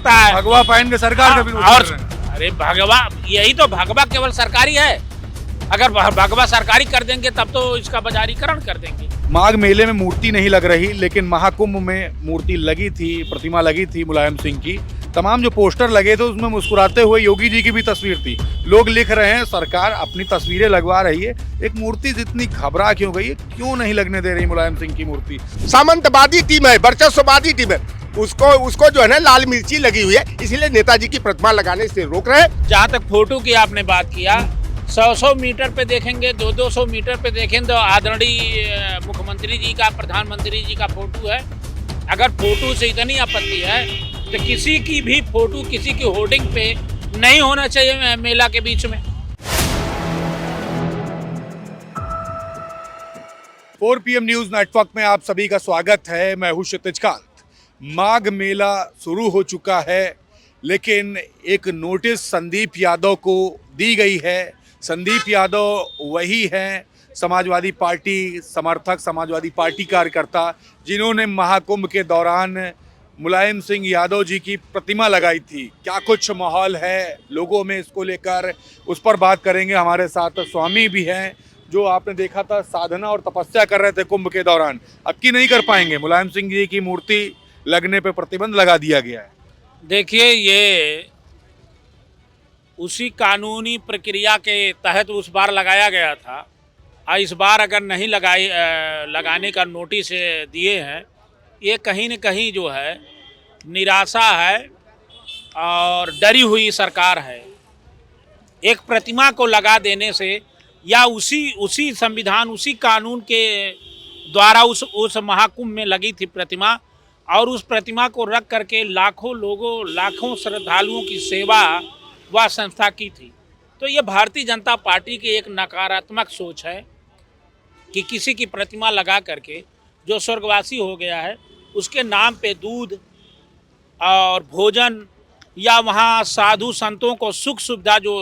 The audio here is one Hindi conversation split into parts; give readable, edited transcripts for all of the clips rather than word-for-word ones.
सकता है। भगवा पहन के सरकार का विरोध और कर रहे हैं। अरे भगवा, यही तो भगवा केवल सरकारी है। अगर भगवा सरकारी कर देंगे तब तो इसका बाजारीकरण कर देंगे। माघ मेले में मूर्ति नहीं लग रही, लेकिन महाकुंभ में मूर्ति लगी थी, प्रतिमा लगी थी मुलायम सिंह की। तमाम जो पोस्टर लगे थे उसमें मुस्कुराते हुए योगी जी की भी तस्वीर थी। लोग लिख रहे हैं सरकार अपनी तस्वीरें लगवा रही है, एक मूर्ति जितनी घबरा क्यों गई है, क्यों नहीं लगने दे रही मुलायम सिंह की मूर्ति। सामंतवादी टीम है, वर्चस्ववादी टीम है, उसको जो है ना लाल मिर्ची लगी हुई है, इसीलिए नेताजी की प्रतिमा लगाने से रोक रहे हैं। जहाँ तक फोटो की आपने बात किया, 100 मीटर पे देखेंगे, 200 मीटर पे देखें तो आदरणीय मुख्यमंत्री जी का, प्रधानमंत्री जी का फोटो है। अगर फोटो से इतनी आपत्ति है तो किसी की भी फोटो किसी की होर्डिंग पे नहीं होना चाहिए मेला के बीच में। 4 PM न्यूज नेटवर्क में आप सभी का स्वागत है। मैं हूं क्षितिज कांत। माघ मेला शुरू हो चुका है, लेकिन एक नोटिस संदीप यादव को दी गई है। संदीप यादव वही हैं समाजवादी पार्टी समर्थक, समाजवादी पार्टी कार्यकर्ता, जिन्होंने महाकुंभ के दौरान मुलायम सिंह यादव जी की प्रतिमा लगाई थी। क्या कुछ माहौल है लोगों में इसको लेकर, उस पर बात करेंगे। हमारे साथ स्वामी भी हैं, जो आपने देखा था साधना और तपस्या कर रहे थे कुंभ के दौरान। अब की नहीं कर पाएंगे, मुलायम सिंह जी की मूर्ति लगने पे प्रतिबंध लगा दिया गया है। देखिए, ये उसी कानूनी प्रक्रिया के तहत उस बार लगाया गया था। इस बार अगर नहीं लगाने का नोटिस दिए हैं, ये कहीं न कहीं जो है निराशा है और डरी हुई सरकार है। एक प्रतिमा को लगा देने से या उसी संविधान, उसी कानून के द्वारा उस महाकुंभ में लगी थी प्रतिमा, और उस प्रतिमा को रख करके लाखों श्रद्धालुओं की सेवा वह संस्था की थी। तो ये भारतीय जनता पार्टी की एक नकारात्मक सोच है कि किसी की प्रतिमा लगा करके जो स्वर्गवासी हो गया है उसके नाम पे दूध और भोजन या वहाँ साधु संतों को सुख सुविधा जो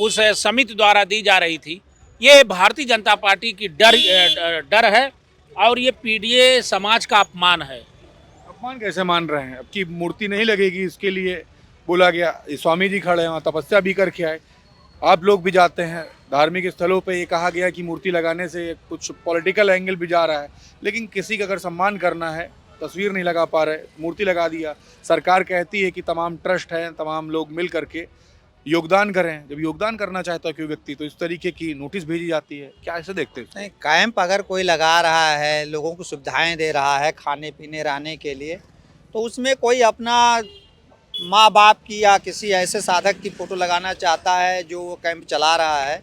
उस समिति द्वारा दी जा रही थी, ये भारतीय जनता पार्टी की डर है और ये पीडीए समाज का अपमान है। अपमान कैसे मान रहे हैं? अब की मूर्ति नहीं लगेगी, इसके लिए बोला गया। स्वामी जी खड़े हैं वहाँ, तपस्या भी करके आए। आप लोग भी जाते हैं धार्मिक स्थलों पे, ये कहा गया कि मूर्ति लगाने से कुछ पॉलिटिकल एंगल भी जा रहा है, लेकिन किसी का अगर सम्मान करना है, तस्वीर नहीं लगा पा रहे, मूर्ति लगा दिया। सरकार कहती है कि तमाम ट्रस्ट हैं, तमाम लोग मिल करके योगदान करें। जब योगदान करना चाहता है कोई व्यक्ति तो इस तरीके की नोटिस भेजी जाती है। क्या ऐसे देखते हैं? नहीं, कैंप अगर कोई लगा रहा है, लोगों को सुविधाएं दे रहा है खाने पीने रहने के लिए, तो उसमें कोई अपना माँ बाप की या किसी ऐसे साधक की फ़ोटो लगाना चाहता है जो वो कैंप चला रहा है,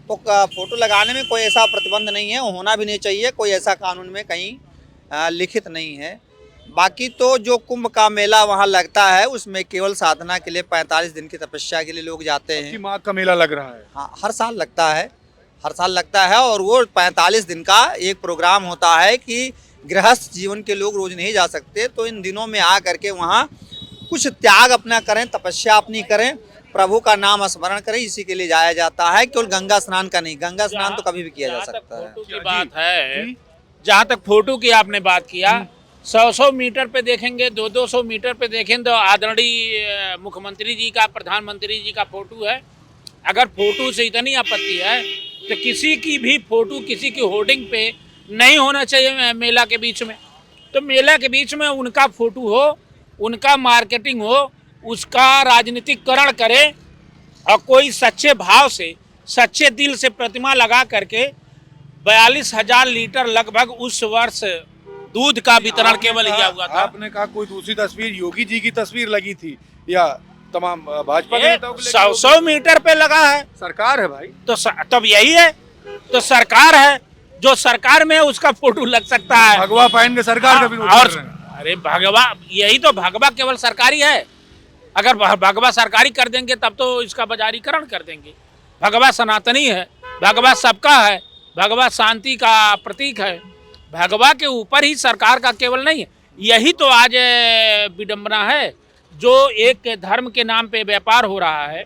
तो फ़ोटो लगाने में कोई ऐसा प्रतिबंध नहीं है, होना भी नहीं चाहिए। कोई ऐसा कानून में कहीं लिखित नहीं है। बाकी तो जो कुंभ का मेला वहाँ लगता है, उसमें केवल साधना के लिए 45 दिन की तपस्या के लिए लोग जाते हैं। माघ का मेला लग रहा है। हाँ, हर साल लगता है, हर साल लगता है। और वो 45 दिन का एक प्रोग्राम होता है कि गृहस्थ जीवन के लोग रोज नहीं जा सकते, तो इन दिनों में आ करके वहाँ कुछ त्याग अपना करें, तपस्या अपनी करें, प्रभु का नाम स्मरण करें, इसी के लिए जाया जाता है। केवल गंगा स्नान का नहीं, गंगा स्नान तो कभी भी किया जा सकता है। फोटो की बात है, जहाँ तक फोटो की आपने बात किया, 100 मीटर पे देखेंगे, 200 मीटर पे देखें तो आदरणीय मुख्यमंत्री जी का, प्रधानमंत्री जी का फोटो है। अगर फोटो से इतनी आपत्ति है तो किसी की भी फोटो किसी की होर्डिंग पे नहीं होना चाहिए मेला के बीच में। तो मेला के बीच में उनका फोटो हो, उनका मार्केटिंग हो, उसका राजनीतिकरण करे, और कोई सच्चे भाव से, सच्चे दिल से प्रतिमा लगा करके 42,000 लीटर लगभग उस वर्ष दूध का वितरण केवल किया हुआ था। आपने कहा कोई दूसरी तस्वीर, योगी जी की तस्वीर लगी थी या तमाम भाजपा के नेताओं को लेकर? 100 मीटर पे लगा है। सरकार है भाई, तो तब यही है, तो सरकार है, जो सरकार में है उसका फोटो लग सकता है। भगवा पहन के सरकार का विरोध कर रहे हैं। अरे भगवा, यही तो भगवा केवल सरकारी है। अगर भगवा सरकारी कर देंगे तब तो इसका बाजारीकरण कर देंगे। भगवा सनातनी है, भगवा सबका है, भगवा शांति का प्रतीक है। भगवा के ऊपर ही सरकार का केवल नहीं है। यही तो आज विडंबना है, जो एक धर्म के नाम पे व्यापार हो रहा है,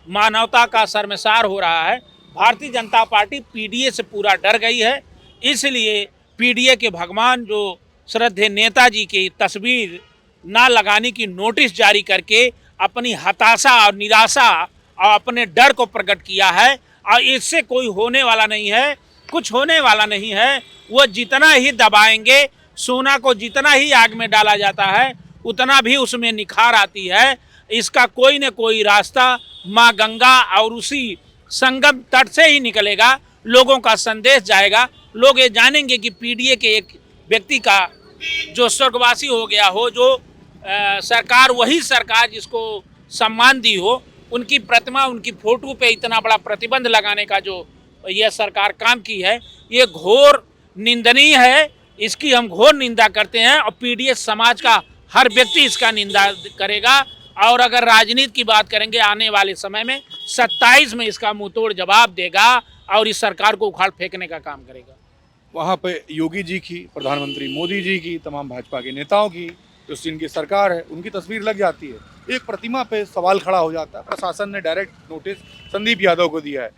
मानवता का शर्मसार हो रहा है। भारतीय जनता पार्टी पीडीए से पूरा डर गई है, इसलिए पीडीए के भगवान जो श्रद्धेय नेताजी की तस्वीर ना लगाने की नोटिस जारी करके अपनी हताशा और निराशा और अपने डर को प्रकट किया है। और इससे कोई होने वाला नहीं है, कुछ होने वाला नहीं है। वो जितना ही दबाएंगे, सोना को जितना ही आग में डाला जाता है उतना भी उसमें निखार आती है। इसका कोई न कोई रास्ता माँ गंगा और उसी संगम तट से ही निकलेगा। लोगों का संदेश जाएगा, लोग ये जानेंगे कि पीडीए के एक व्यक्ति का जो स्वर्गवासी हो गया हो, जो सरकार वही सरकार जिसको सम्मान दी हो, उनकी प्रतिमा, उनकी फोटो पे इतना बड़ा प्रतिबंध लगाने का जो यह सरकार काम की है, ये घोर निंदनीय है। इसकी हम घोर निंदा करते हैं और पीडीएस समाज का हर व्यक्ति इसका निंदा करेगा। और अगर राजनीति की बात करेंगे, आने वाले समय में 27 में इसका मुंहतोड़ जवाब देगा और इस सरकार को उखाड़ फेंकने का काम करेगा। वहाँ पे योगी जी की, प्रधानमंत्री मोदी जी की, तमाम भाजपा के नेताओं की, जो जिनकी सरकार है उनकी तस्वीर लग जाती है। एक प्रतिमा पे सवाल खड़ा हो जाता है। प्रशासन ने डायरेक्ट नोटिस संदीप यादव को दिया है,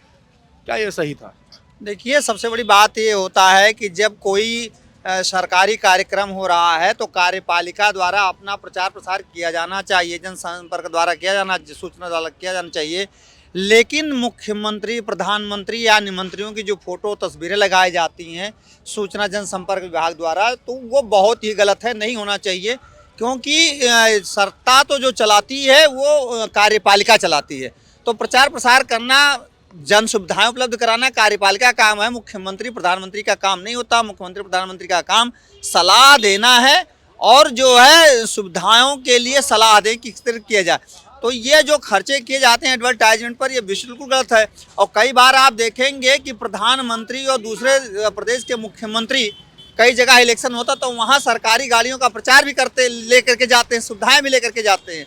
क्या ये सही था? देखिए, सबसे बड़ी बात ये होता है कि जब कोई सरकारी कार्यक्रम हो रहा है तो कार्यपालिका द्वारा अपना प्रचार प्रसार किया जाना चाहिए, जनसंपर्क द्वारा किया जाना, सूचना द्वारा किया जाना चाहिए। लेकिन मुख्यमंत्री, प्रधानमंत्री या मंत्रियों की जो फोटो तस्वीरें लगाई जाती हैं सूचना जनसंपर्क विभाग द्वारा, तो वो बहुत ही गलत है, नहीं होना चाहिए। क्योंकि सत्ता तो जो चलाती है वो कार्यपालिका चलाती है, तो प्रचार प्रसार करना, जन सुविधाएं उपलब्ध कराना कार्यपालिका का काम है, मुख्यमंत्री प्रधानमंत्री का काम नहीं होता। मुख्यमंत्री प्रधानमंत्री का काम सलाह देना है और जो है सुविधाओं के लिए सलाह दें कि किस तरह किया जाए। तो ये जो खर्चे किए जाते हैं एडवर्टाइजमेंट पर, ये बिल्कुल गलत है। और कई बार आप देखेंगे कि प्रधानमंत्री और दूसरे प्रदेश के मुख्यमंत्री, कई जगह इलेक्शन होता तो वहाँ सरकारी गाड़ियों का प्रचार भी करते, लेकर के जाते हैं, सुविधाएं भी लेकर के जाते हैं।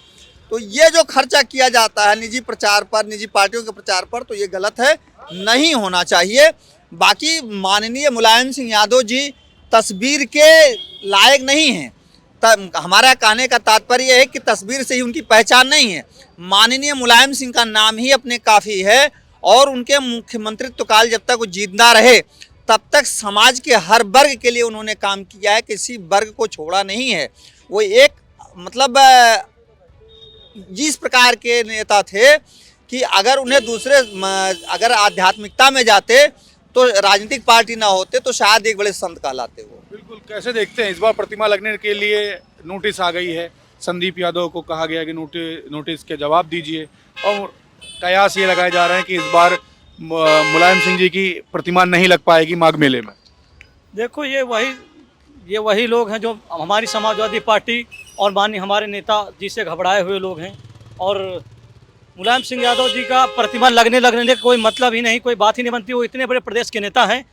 तो ये जो खर्चा किया जाता है निजी प्रचार पर, निजी पार्टियों के प्रचार पर, तो ये गलत है, नहीं होना चाहिए। बाकी माननीय मुलायम सिंह यादव जी तस्वीर के लायक नहीं हैं। हमारा कहने का तात्पर्य है कि तस्वीर से ही उनकी पहचान नहीं है। माननीय मुलायम सिंह का नाम ही अपने काफ़ी है और उनके मुख्यमंत्रित्व काल जब तक वो जिंदा रहे तब तक समाज के हर वर्ग के लिए उन्होंने काम किया है, किसी वर्ग को छोड़ा नहीं है। वो एक मतलब जिस प्रकार के नेता थे कि अगर उन्हें दूसरे, अगर आध्यात्मिकता में जाते तो राजनीतिक पार्टी ना होते तो शायद एक बड़े संत कहलाते वो। बिल्कुल। कैसे देखते हैं, इस बार प्रतिमा लगने के लिए नोटिस आ गई है, संदीप यादव को कहा गया कि नोटिस के जवाब दीजिए, और कयास ये लगाए जा रहे हैं कि इस बार मुलायम सिंह जी की प्रतिमा नहीं लग पाएगी माघ मेले में। देखो, ये वही लोग हैं जो हमारी समाजवादी पार्टी और माननीय हमारे नेता जी से घबराए हुए लोग हैं। और मुलायम सिंह यादव जी का प्रतिमा लगने का कोई मतलब ही नहीं, कोई बात ही नहीं बनती। वो इतने बड़े प्रदेश के नेता हैं,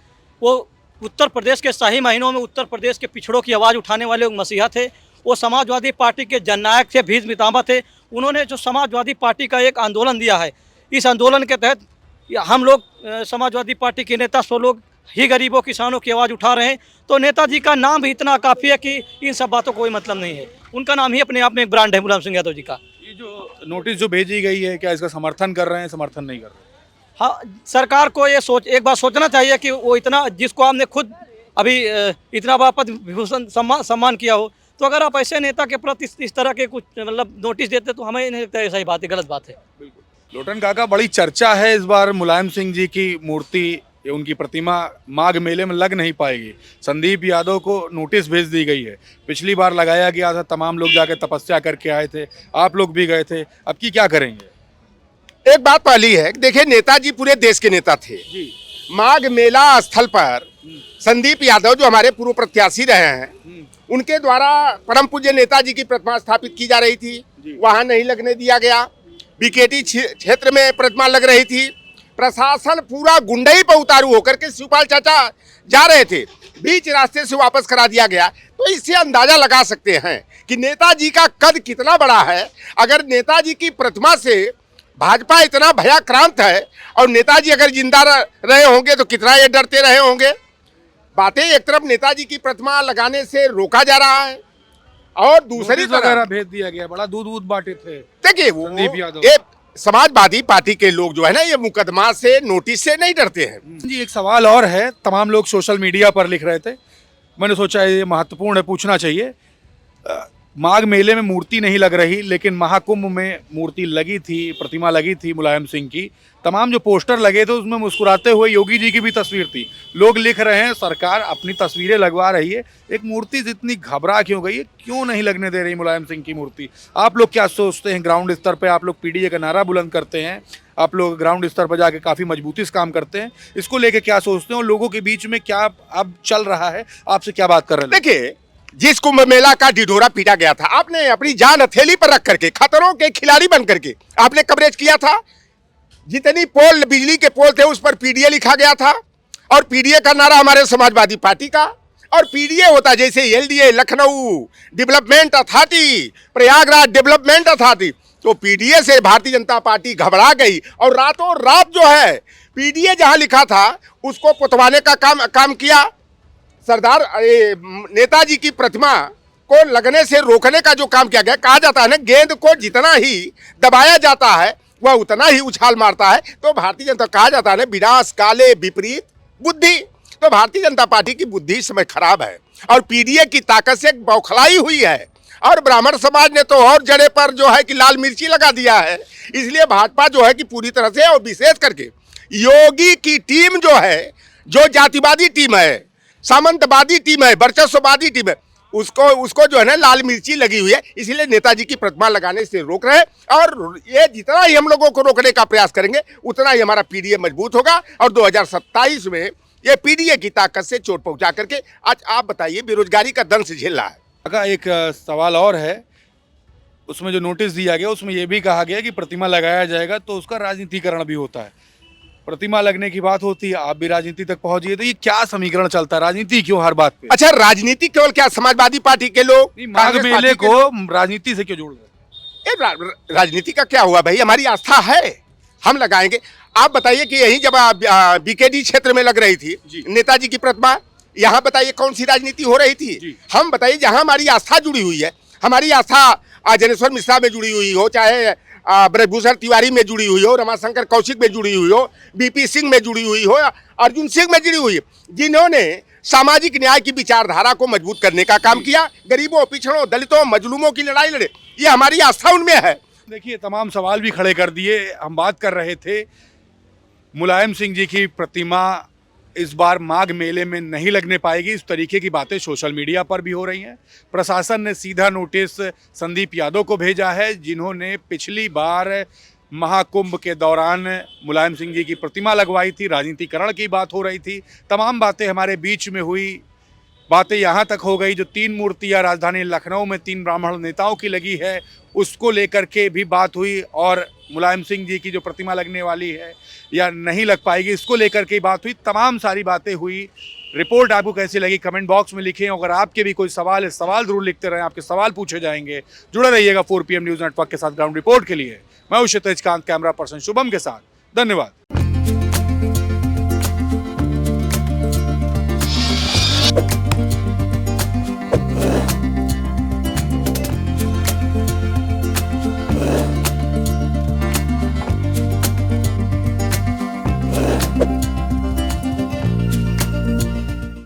वो उत्तर प्रदेश के सही महीनों में उत्तर प्रदेश के पिछड़ों की आवाज़ उठाने वाले मसीहा थे। वो समाजवादी पार्टी के जननायक थे, भीष्म पितामह थे। उन्होंने जो समाजवादी पार्टी का एक आंदोलन दिया है, इस आंदोलन के तहत हम लोग समाजवादी पार्टी के नेता 100 लोग ही गरीबों किसानों की आवाज़ उठा रहे हैं। तो नेताजी का नाम भी इतना काफ़ी है कि इन सब बातों को कोई मतलब नहीं है। उनका नाम ही अपने आप में एक ब्रांड है, मुलायम सिंह यादव जी का। ये जो नोटिस जो भेजी गई है, क्या इसका समर्थन कर रहे हैं, समर्थन नहीं कर रहे हैं? हाँ, सरकार को ये एक बार सोचना चाहिए कि वो इतना, जिसको आपने खुद अभी इतना बड़ा पद्म विभूषण सम्मान किया हो, तो अगर आप ऐसे नेता के प्रति इस तरह के कुछ मतलब नोटिस देते तो हमें नहीं लगता सही बात है, गलत बात है। बिल्कुल। लोटन काका, बड़ी चर्चा है इस बार मुलायम सिंह जी की मूर्ति, उनकी प्रतिमा माघ मेले में लग नहीं पाएगी। संदीप यादव को नोटिस भेज दी गई है, पिछली बार लगाया गया था, तमाम लोग जाकर तपस्या करके आए थे, आप लोग भी गए थे, अब की क्या करेंगे? एक बात पहली है, देखिए नेताजी पूरे देश के नेता थे जी। माघ मेला स्थल पर संदीप यादव जो हमारे पूर्व प्रत्याशी रहे हैं, उनके द्वारा परम पूज्य नेताजी की प्रतिमा स्थापित की जा रही थी, वहां नहीं लगने दिया गया। बीकेटी क्षेत्र में प्रतिमा लग रही थी, प्रशासन पूरा गुंडई पर उतारू होकर के शिवपाल चाचा जा रहे थे, बीच रास्ते से वापस करा दिया गया। तो इससे अंदाजा लगा सकते हैं कि नेताजी का कद कितना बड़ा है। अगर नेताजी की प्रतिमा से भाजपा इतना भयाक्रांत है और नेताजी अगर जिंदा रहे होंगे तो कितना ये डरते रहे होंगे। बातें एक तरफ नेताजी की प्रतिमा लगाने से रोका जा रहा है और दूसरी तरफ भेज दिया गया, बड़ा दूध बांटे थे। देखिए, वो ये समाजवादी पार्टी के लोग जो है ना, ये मुकदमा से, नोटिस से नहीं डरते हैं। जी, एक सवाल और है, तमाम लोग सोशल मीडिया पर लिख रहे थे, मैंने सोचा ये महत्वपूर्ण है, पूछना चाहिए। माघ मेले में मूर्ति नहीं लग रही, लेकिन महाकुंभ में मूर्ति लगी थी, प्रतिमा लगी थी मुलायम सिंह की। तमाम जो पोस्टर लगे थे उसमें मुस्कुराते हुए योगी जी की भी तस्वीर थी। लोग लिख रहे हैं सरकार अपनी तस्वीरें लगवा रही है, एक मूर्ति जितनी घबरा क्यों गई है, क्यों नहीं लगने दे रही मुलायम सिंह की मूर्ति? आप लोग क्या सोचते हैं? ग्राउंड स्तर पे आप लोग पीडीए का नारा बुलंद करते हैं, आप लोग ग्राउंड स्तर पर जाके काफ़ी मजबूती से काम करते हैं, इसको लेके क्या सोचते हैं और लोगों के बीच में क्या अब चल रहा है, आपसे क्या बात कर रहे हैं? देखिए, जिस कुंभ मेला का ढिढोरा पीटा गया था, आपने अपनी जान हथेली पर रख करके, खतरों के खिलाड़ी बन करके आपने कवरेज किया था। जितनी पोल, बिजली के पोल थे उस पर पीडीए लिखा गया था, और पीडीए का नारा हमारे समाजवादी पार्टी का, और पीडीए होता जैसे LDA, Lucknow development authority, Prayagraj development authority. तो पीडीए से भारतीय जनता पार्टी घबरा गई और रातों रात जो है पीडीए जहां लिखा था उसको पुतवाने का काम किया। सरदार नेताजी की प्रतिमा को लगने से रोकने का जो काम किया गया, कहा जाता है ना, गेंद को जितना ही दबाया जाता है वह उतना ही उछाल मारता है। तो भारतीय जनता, कहा जाता है ना, विनाश काले विपरीत बुद्धि। तो भारतीय जनता पार्टी की बुद्धि इस समय खराब है और पीडीए की ताकत से बौखलाई हुई है, और ब्राह्मण समाज ने तो और जड़े पर जो है कि लाल मिर्ची लगा दिया है। इसलिए भाजपा जो है कि पूरी तरह से, और विशेष करके योगी की टीम जो है, जो जातिवादी टीम है, सामंतवादी टीम है, वर्चस्ववादी टीम है, उसको जो है ना लाल मिर्ची लगी हुई है। इसलिए नेताजी की प्रतिमा लगाने से रोक रहे हैं, और ये जितना ही हम लोगों को रोकने का प्रयास करेंगे उतना ही हमारा पीडीए मजबूत होगा, और 2027 में ये पीडीए की ताकत से चोट पहुंचा करके, आज आप बताइए, बेरोजगारी का दंश झेल रहा है। का एक सवाल और है, उसमें जो नोटिस दिया गया उसमें यह भी कहा गया कि प्रतिमा लगाया जाएगा तो उसका राजनीतिकरण भी होता है। प्रतिमा लगने की बात होती है, आप भी राजनीति तक पहुंच गए, तो ये क्या समीकरण चलता है? राजनीति क्यों हर बात पे? अच्छा, राजनीति केवल क्या समाजवादी पार्टी के लोग माघ मेले को राजनीति से क्यों जोड़ रहे? राजनीति का क्या हुआ भाई? हमारी आस्था है, हम लगाएंगे। आप बताइए कि यही जब बीकेडी क्षेत्र में लग रही थी नेताजी की प्रतिमा, यहाँ बताइए कौन सी राजनीति हो रही थी? हम बताइए, जहाँ हमारी आस्था जुड़ी हुई है, हमारी आस्था जनेश्वर मिश्रा में जुड़ी हुई हो, चाहे ब्रजभूषण तिवारी में जुड़ी हुई हो, रमाशंकर कौशिक में जुड़ी हुई हो, बीपी सिंह में जुड़ी हुई हो, अर्जुन सिंह में जुड़ी हुई, जिन्होंने सामाजिक न्याय की विचारधारा को मजबूत करने का काम किया, गरीबों, पिछड़ों, दलितों, मजलूमों की लड़ाई लड़े, ये हमारी आस्था उनमें है। देखिए, तमाम सवाल भी खड़े कर दिए। हम बात कर रहे थे मुलायम सिंह जी की प्रतिमा इस बार माघ मेले में नहीं लगने पाएगी, इस तरीके की बातें सोशल मीडिया पर भी हो रही हैं। प्रशासन ने सीधा नोटिस संदीप यादव को भेजा है, जिन्होंने पिछली बार महाकुंभ के दौरान मुलायम सिंह जी की प्रतिमा लगवाई थी, राजनीतिकरण की बात हो रही थी। तमाम बातें हमारे बीच में हुई, बातें यहाँ तक हो गई जो 3 मूर्तियाँ राजधानी लखनऊ में 3 ब्राह्मण नेताओं की लगी है उसको लेकर के भी बात हुई, और मुलायम सिंह जी की जो प्रतिमा लगने वाली है या नहीं लग पाएगी इसको लेकर के बात हुई। तमाम सारी बातें हुई। रिपोर्ट आपको कैसी लगी कमेंट बॉक्स में लिखें। अगर आपके भी कोई सवाल है, सवाल जरूर लिखते रहें, आपके सवाल पूछे जाएंगे। जुड़े रहिएगा 4 PM न्यूज़ नेटवर्क के साथ ग्राउंड रिपोर्ट के लिए। मैं हूं क्षितिज कांत, कैमरा पर्सन शुभम के साथ। धन्यवाद।